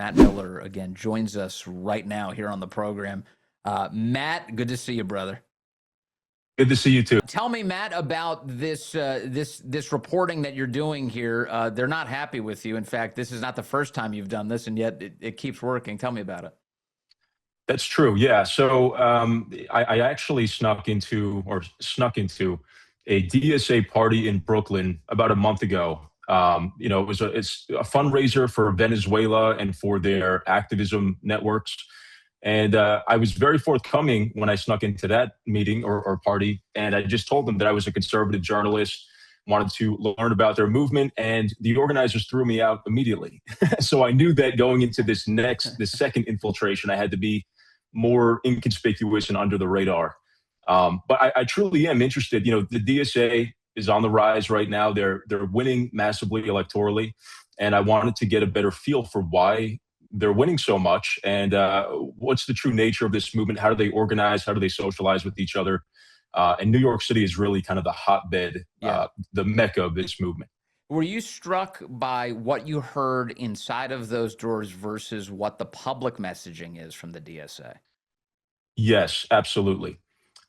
Matt Miller, again, joins us right now here on the program. Matt, good to see you, brother. Good to see you too. Tell me, Matt, about this reporting that you're doing here. They're not happy with you. In fact, this is not the first time you've done this, and yet it keeps working. Tell me about it. That's true. Yeah. So I actually snuck into a DSA party in Brooklyn about a month ago. It's a fundraiser for Venezuela and for their activism networks. And I was very forthcoming when I snuck into that meeting or party. And I just told them that I was a conservative journalist, wanted to learn about their movement, and the organizers threw me out immediately. So I knew that going into this second infiltration, I had to be more inconspicuous and under the radar. But I truly am interested. The DSA is on the rise right now. They're winning massively electorally. And I wanted to get a better feel for why they're winning so much, and what's the true nature of this movement? How do they organize? How do they socialize with each other? And New York City is really kind of the hotbed, the mecca of this movement. Were you struck by what you heard inside of those doors versus what the public messaging is from the DSA? Yes, absolutely.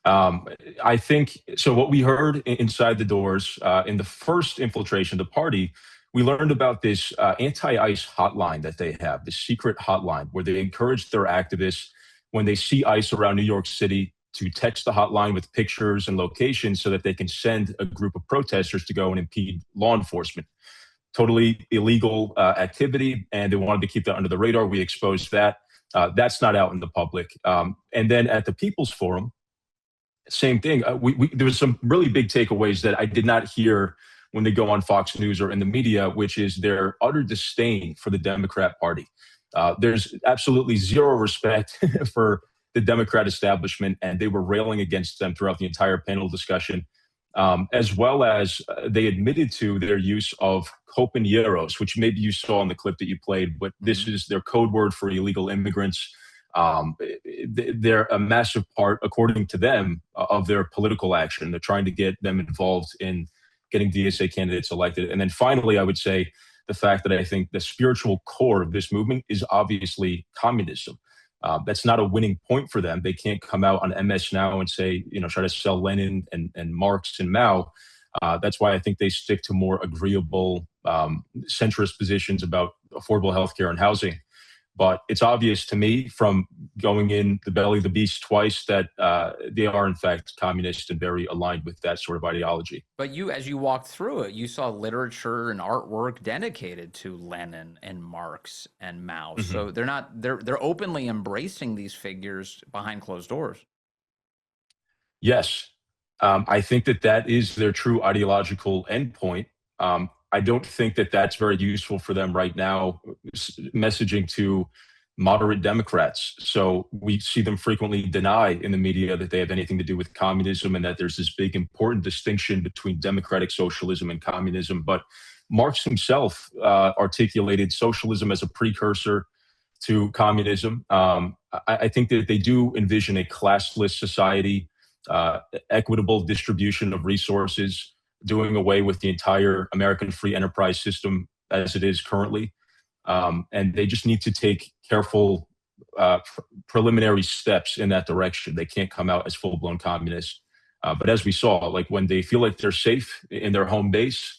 I think so. What we heard inside the doors in the first infiltration, the party, we learned about this anti-ICE hotline that they have, this secret hotline where they encourage their activists when they see ICE around New York City to text the hotline with pictures and locations so that they can send a group of protesters to go and impede law enforcement. Totally illegal activity, and they wanted to keep that under the radar. We exposed that. That's not out in the public. And then at the People's Forum, same thing. There was some really big takeaways that I did not hear when they go on Fox News or in the media, which is their utter disdain for the Democrat Party. There's absolutely zero respect for the Democrat establishment, and they were railing against them throughout the entire panel discussion, as well as they admitted to their use of compañeros, which maybe you saw in the clip that you played, but this is their code word for illegal immigrants. They're a massive part, according to them, of their political action. They're trying to get them involved in getting DSA candidates elected. And then finally, I would say the fact that I think the spiritual core of this movement is obviously communism. That's not a winning point for them. They can't come out on MS Now and say, try to sell Lenin and Marx and Mao. That's why I think they stick to more agreeable centrist positions about affordable healthcare and housing. But it's obvious to me from going in the belly of the beast twice that they are, in fact, communist and very aligned with that sort of ideology. But as you walked through it, you saw literature and artwork dedicated to Lenin and Marx and Mao. Mm-hmm. So they're openly embracing these figures behind closed doors. Yes. I think that is their true ideological endpoint. I don't think that that's very useful for them right now, messaging to moderate Democrats. So we see them frequently deny in the media that they have anything to do with communism and that there's this big important distinction between democratic socialism and communism. But Marx himself articulated socialism as a precursor to communism. I think that they do envision a classless society, equitable distribution of resources, doing away with the entire American free enterprise system as it is currently. And they just need to take careful preliminary steps in that direction. They can't come out as full-blown communists. But as we saw, like when they feel like they're safe in their home base,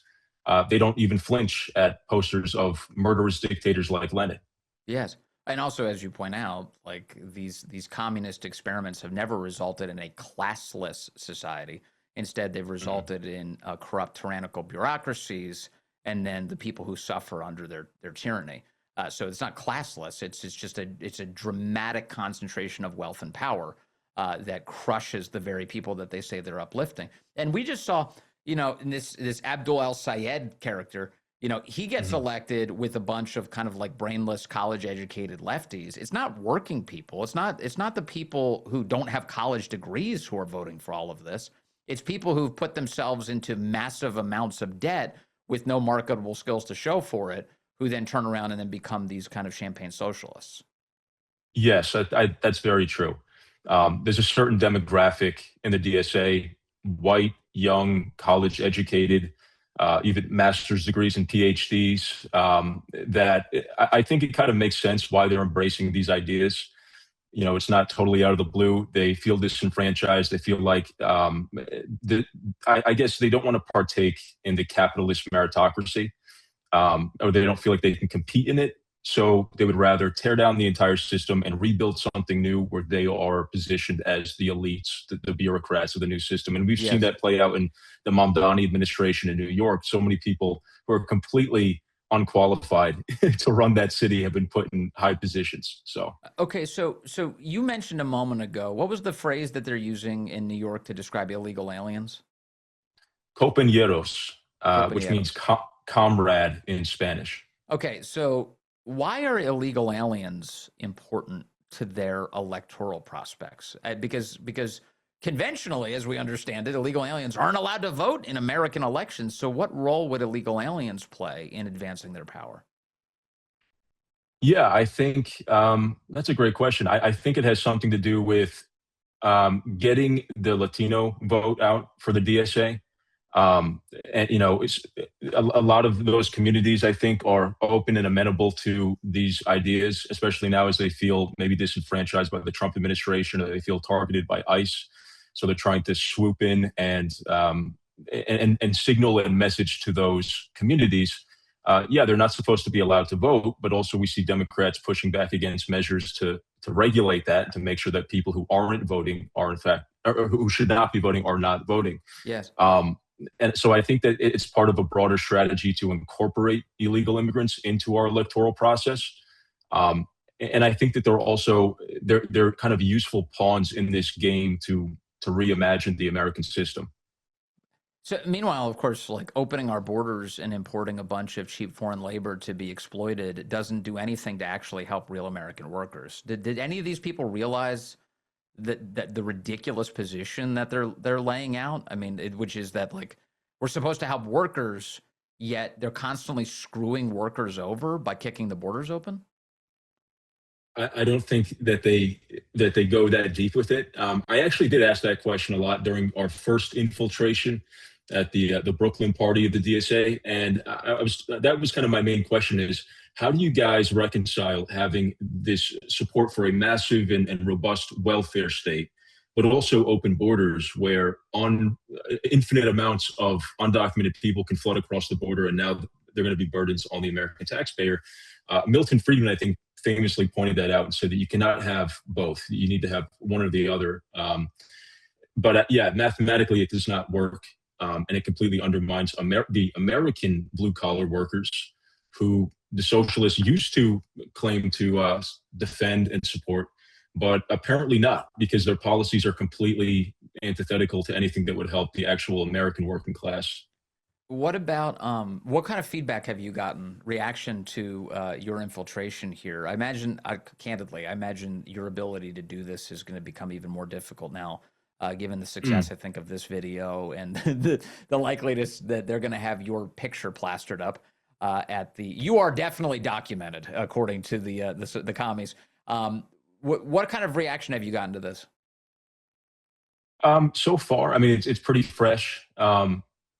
they don't even flinch at posters of murderous dictators like Lenin. Yes. And also, as you point out, like these communist experiments have never resulted in a classless society. Instead, they've resulted in corrupt, tyrannical bureaucracies, and then the people who suffer under their tyranny. So it's not classless. It's just a dramatic concentration of wealth and power that crushes the very people that they say they're uplifting. And we just saw, in this Abdul El-Sayed character, he gets elected with a bunch of kind of like brainless, college-educated lefties. It's not working people. It's not the people who don't have college degrees who are voting for all of this. It's people who've put themselves into massive amounts of debt with no marketable skills to show for it, who then turn around and then become these kind of champagne socialists. Yes, that's very true. There's a certain demographic in the DSA, white, young, college-educated, even master's degrees and PhDs. That I think it kind of makes sense why they're embracing these ideas. It's not totally out of the blue. They feel disenfranchised. They feel like, I guess they don't want to partake in the capitalist meritocracy, or they don't feel like they can compete in it. So they would rather tear down the entire system and rebuild something new where they are positioned as the elites, the bureaucrats of the new system. And we've seen Yes. that play out in the Mamdani administration in New York. So many people who are completely unqualified to run that city have been put in high positions. So Okay, so you mentioned a moment ago, what was the phrase that they're using in New York to describe illegal aliens? compañeros, which means Compañeros. comrade in Spanish. Okay, so why are illegal aliens important to their electoral prospects? Because conventionally, as we understand it, illegal aliens aren't allowed to vote in American elections. So what role would illegal aliens play in advancing their power? Yeah, I think that's a great question. I think it has something to do with getting the Latino vote out for the DSA. And it's a lot of those communities, I think, are open and amenable to these ideas, especially now as they feel maybe disenfranchised by the Trump administration, or they feel targeted by ICE. So they're trying to swoop in and signal and message to those communities. Yeah, they're not supposed to be allowed to vote, but also we see Democrats pushing back against measures to regulate that, to make sure that people who aren't voting are in fact, or who should not be voting, are not voting. Yes. And so I think that it's part of a broader strategy to incorporate illegal immigrants into our electoral process. And I think that they're kind of useful pawns in this game to reimagine the American system. So meanwhile, of course, like opening our borders and importing a bunch of cheap foreign labor to be exploited doesn't do anything to actually help real American workers. Did any of these people realize that the ridiculous position that they're laying out? I mean, which is that like we're supposed to help workers, yet they're constantly screwing workers over by kicking the borders open. I don't think that they go that deep with it. I actually did ask that question a lot during our first infiltration at the Brooklyn party of the DSA, and that was kind of my main question: is how do you guys reconcile having this support for a massive and robust welfare state, but also open borders where infinite amounts of undocumented people can flood across the border, and now they're going to be burdens on the American taxpayer? Milton Friedman, I think, famously pointed that out and said that you cannot have both. You need to have one or the other. But yeah, mathematically, it does not work. And it completely undermines the American blue collar workers who the socialists used to claim to defend and support, but apparently not, because their policies are completely antithetical to anything that would help the actual American working class. What about what kind of feedback have you gotten, reaction to your infiltration here? I imagine, candidly, I imagine your ability to do this is going to become even more difficult now, given the success, I think, of this video and the likeliness that they're going to have your picture plastered up at the. You are definitely documented, according to the commies. What kind of reaction have you gotten to this? So far, I mean, it's pretty fresh.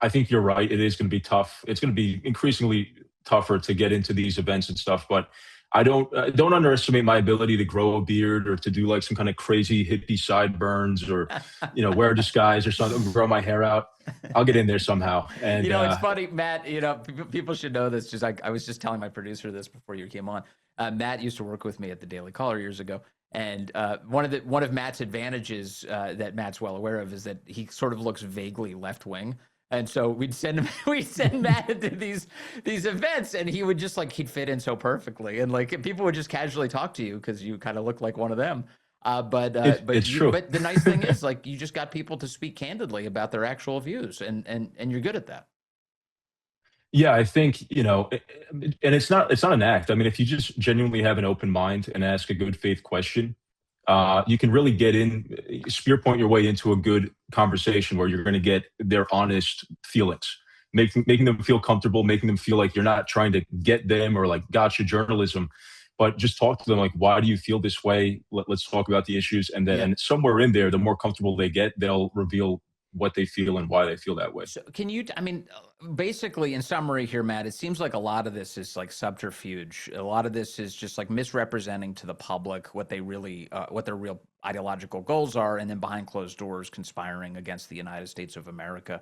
I think you're right. It is going to be tough. It's going to be increasingly tougher to get into these events and stuff. But I don't underestimate my ability to grow a beard or to do like some kind of crazy hippie sideburns or wear a disguise or something, grow my hair out. I'll get in there somehow. And it's funny, Matt. People should know this. Just I was just telling my producer this before you came on. Matt used to work with me at the Daily Caller years ago. And one of Matt's advantages that Matt's well aware of is that he sort of looks vaguely left wing. And so we'd send Matt into these events, and he would just he'd fit in so perfectly, and people would just casually talk to you because you kind of look like one of them. But it's true. But the nice thing is you just got people to speak candidly about their actual views, and you're good at that. Yeah, I think and it's not an act. I mean, if you just genuinely have an open mind and ask a good faith question, you can really get spear point your way into a good conversation where you're going to get their honest feelings, making them feel comfortable, making them feel like you're not trying to get them or gotcha journalism, but just talk to them why do you feel this way? Let's talk about the issues. And then somewhere in there, the more comfortable they get, they'll reveal what they feel and why they feel that way. So can you, I mean, basically in summary here, Matt, it seems like a lot of this is like subterfuge. A lot of this is just like misrepresenting to the public what they really, what their real ideological goals are, and then behind closed doors conspiring against the United States of America.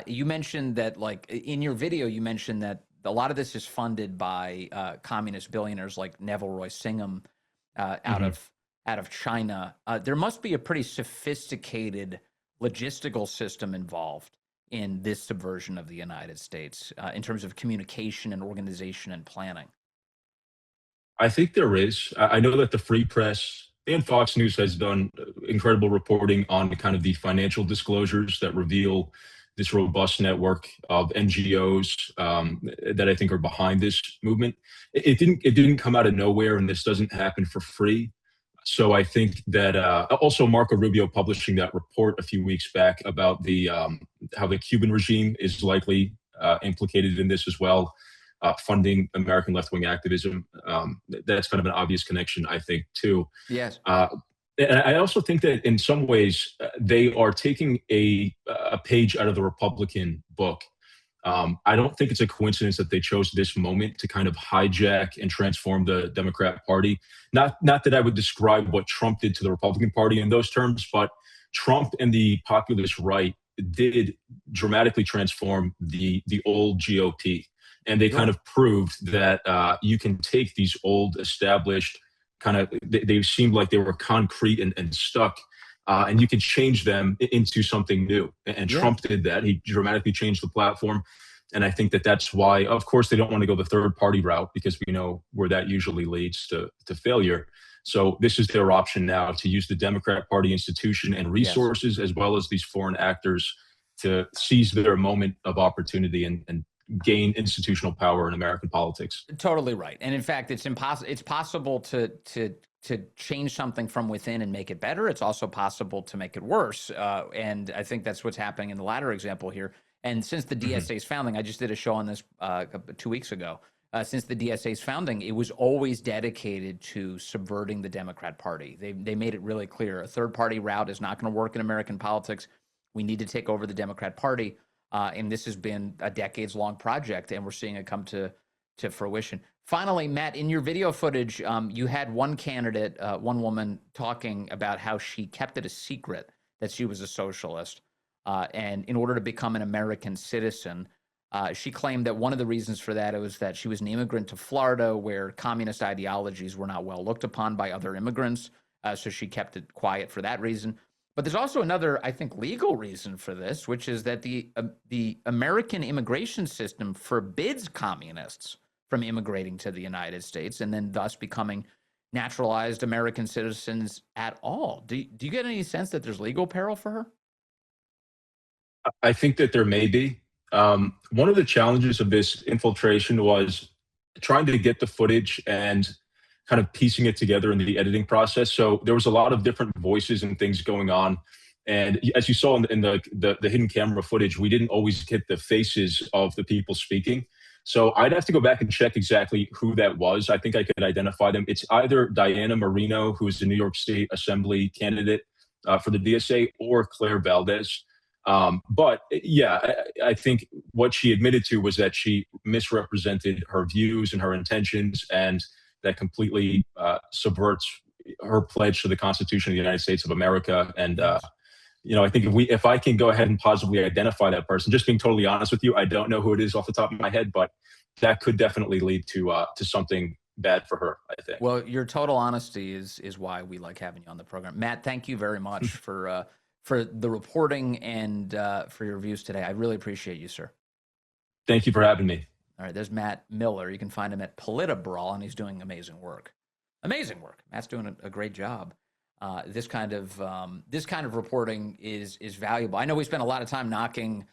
You mentioned that, like in your video, you mentioned that a lot of this is funded by communist billionaires like Neville Roy Singham out of China. There must be a pretty sophisticated logistical system involved in this subversion of the United States in terms of communication and organization and planning. I think there is. I know that the Free Press and Fox News has done incredible reporting on kind of the financial disclosures that reveal this robust network of NGOs that I think are behind this movement. It didn't come out of nowhere, and this doesn't happen for free. So I think that also Marco Rubio publishing that report a few weeks back about the how the Cuban regime is likely implicated in this as well, funding American left-wing activism. That's kind of an obvious connection, I think, too. Yes. And I also think that in some ways they are taking a page out of the Republican book. I don't think it's a coincidence that they chose this moment to kind of hijack and transform the Democrat Party. Not that I would describe what Trump did to the Republican Party in those terms, but Trump and the populist right did dramatically transform the old GOP. And they kind of proved that you can take these old established they seemed like they were concrete and stuck, and you could change them into something new. And Trump did that. He dramatically changed the platform. And I think that that's why, of course, they don't want to go the third party route, because we know where that usually leads to failure. So this is their option now, to use the Democrat Party institution and resources, as well as these foreign actors, to seize their moment of opportunity and gain institutional power in American politics. Totally right. And in fact, it's impossible. It's possible to change something from within and make it better. It's also possible to make it worse. And I think that's what's happening in the latter example here. And since the DSA's founding, I just did a show on this 2 weeks ago. Since the DSA's founding, it was always dedicated to subverting the Democrat Party. They made it really clear. A third party route is not going to work in American politics. We need to take over the Democrat Party. And this has been a decades-long project, and we're seeing it come to fruition. Finally, Matt, in your video footage, you had one candidate, one woman, talking about how she kept it a secret that she was a socialist. And in order to become an American citizen, she claimed that one of the reasons for that was that she was an immigrant to Florida, where communist ideologies were not well looked upon by other immigrants. So she kept it quiet for that reason. But there's also another, I think, legal reason for this, which is that the American immigration system forbids communists from immigrating to the United States and then thus becoming naturalized American citizens at all. Do you get any sense that there's legal peril for her? I think that there may be. One of the challenges of this infiltration was trying to get the footage and kind of piecing it together in the editing process. So there was a lot of different voices and things going on. And as you saw in the hidden camera footage, we didn't always get the faces of the people speaking. So I'd have to go back and check exactly who that was. I think I could identify them. It's either Diana Marino, who is the New York State Assembly candidate for the DSA, or Claire Valdez. But yeah, I think what she admitted to was that she misrepresented her views and her intentions, and that completely subverts her pledge to the Constitution of the United States of America. And I think if I can go ahead and positively identify that person, just being totally honest with you, I don't know who it is off the top of my head, but that could definitely lead to something bad for her, I think. Well, your total honesty is why we like having you on the program, Matt. Thank you very much for the reporting and for your views today. I really appreciate you, sir. Thank you for having me. All right, there's Matt Miller. You can find him at PolitiBrawl, and he's doing amazing work. Amazing work. Matt's doing a great job. This kind of reporting is valuable. I know we spend a lot of time knocking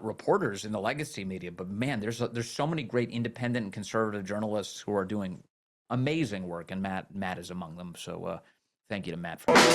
reporters in the legacy media, but man, there's so many great independent and conservative journalists who are doing amazing work, and Matt is among them. So thank you to Matt for that.